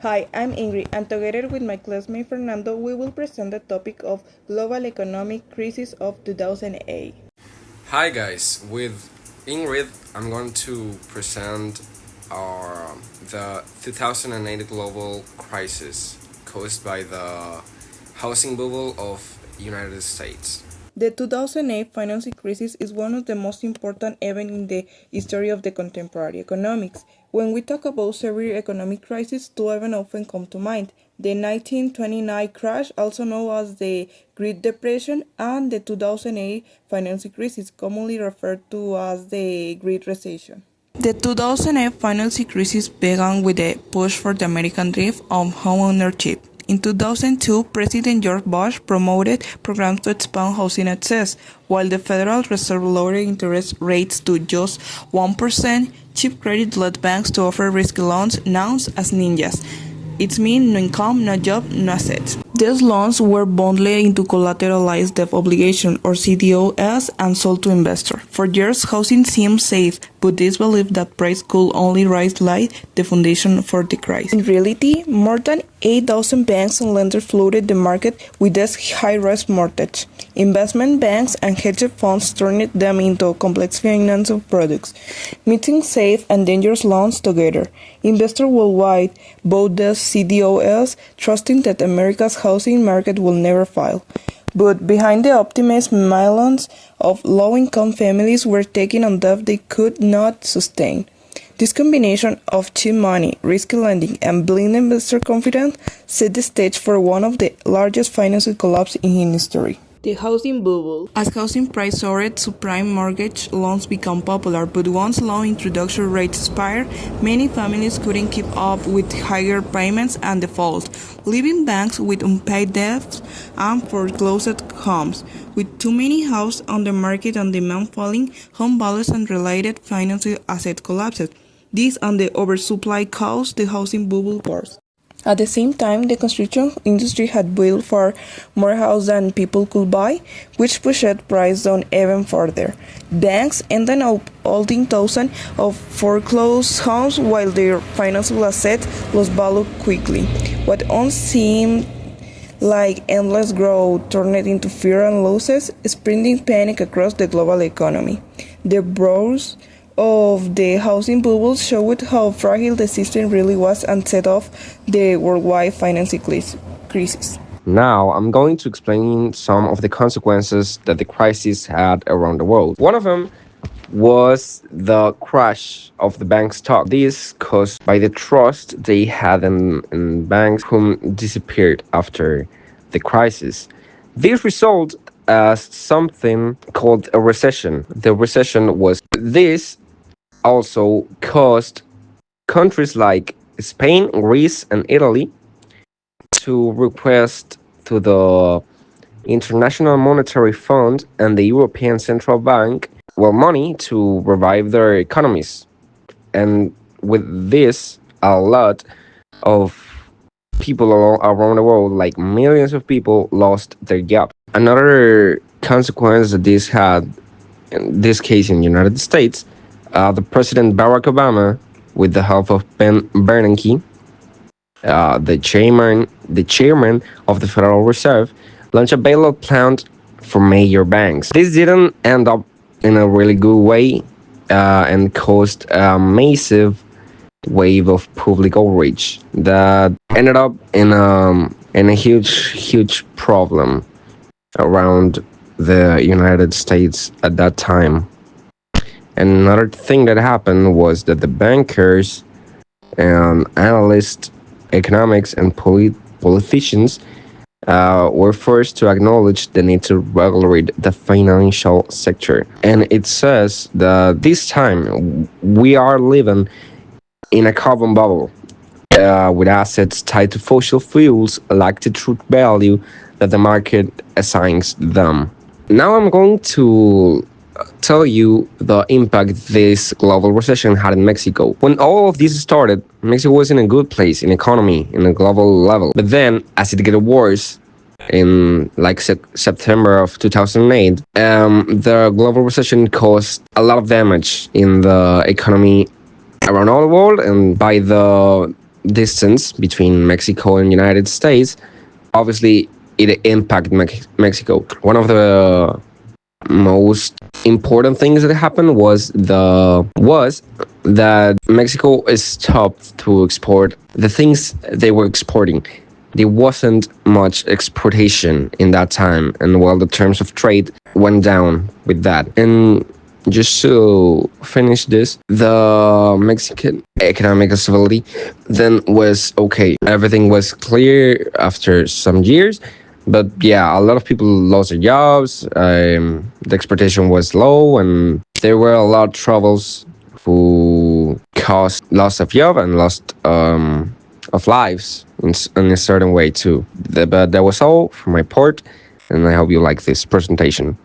Hi, I'm Ingrid, and together with my classmate Fernando, we will present the topic of global economic crisis of 2008. Hi guys, with Ingrid, I'm going to present our the 2008 global crisis caused by the housing bubble of United States. The 2008 financial crisis is one of the most important events in the history of the contemporary economics. When we talk about severe economic crisis, two events often come to mind: the 1929 crash, also known as the Great Depression, and the 2008 financial crisis, commonly referred to as the Great Recession. The 2008 financial crisis began with the push for the American drive of homeownership. In 2002, President George Bush promoted programs to expand housing access, while the Federal Reserve lowered interest rates to just 1%. Cheap credit led banks to offer risky loans known as ninjas. It means no income, no job, no assets. These loans were bundled into collateralized debt obligation or CDOs and sold to investors. For years, housing seemed safe, but this belief that price could only rise laid the foundation for the crisis. In reality, more than 8,000 banks and lenders flooded the market with this high-risk mortgage. Investment banks and hedge funds turned them into complex financial products, mixing safe and dangerous loans together. Investors worldwide bought these CDOs, trusting that America's housing market will never fail. But behind the optimist millions of low-income families were taking on debt they could not sustain. This combination of cheap money, risky lending, and blind investor confidence set the stage for one of the largest financial collapses in history. The housing bubble. As housing prices soared, subprime mortgage loans became popular, but once loan introduction rates expired, many families couldn't keep up with higher payments and default, leaving banks with unpaid debts and foreclosed homes. With too many houses on the market and demand falling, home values and related financial assets collapsed. This and the oversupply caused the housing bubble burst. At the same time, the construction industry had built far more houses than people could buy, which pushed prices down even further. Banks ended up holding thousands of foreclosed homes while their financial assets lost value quickly. What once seemed like endless growth turned into fear and losses, spreading panic across the global economy. The burst of the housing bubble showed how fragile the system really was and set off the worldwide financial crisis. Now, I'm going to explain some of the consequences that the crisis had around the world. One of them was the crash of the bank stock. This caused by the trust they had in banks whom disappeared after the crisis. This resulted as something called a recession. The recession was this also caused countries like Spain, Greece, and Italy to request to the International Monetary Fund and the European Central Bank money to revive their economies. And with this, a lot of people around the world, like millions of people, lost their job. Another consequence that this had, in this case in the United States, the President Barack Obama, with the help of Ben Bernanke, the chairman of the Federal Reserve, launched a bailout plan for major banks. This didn't end up in a really good way and caused a massive wave of public outrage that ended up in a huge problem around the United States at that time. And another thing that happened was that the bankers and analysts, economics, and politicians were forced to acknowledge the need to regulate the financial sector. And it says that this time we are living in a carbon bubble with assets tied to fossil fuels lack the true value that the market assigns them. Now I'm going to tell you the impact this global recession had in Mexico. When all of this started, Mexico was in a good place in economy, in a global level. But then, as it got worse, in like September of 2008, the global recession caused a lot of damage in the economy around all the world, and by the distance between Mexico and United States, obviously it impacted Mexico. One of the most important things that happened was that Mexico stopped to export the things they were exporting. There wasn't much exportation in that time, and the terms of trade went down with that. And just to finish this, the Mexican economic stability then was okay. Everything was clear after some years, but yeah, a lot of people lost their jobs. The exportation was low, and there were a lot of troubles who caused loss of job and lost of lives in a certain way too. But that was all from my part, and I hope you like this presentation.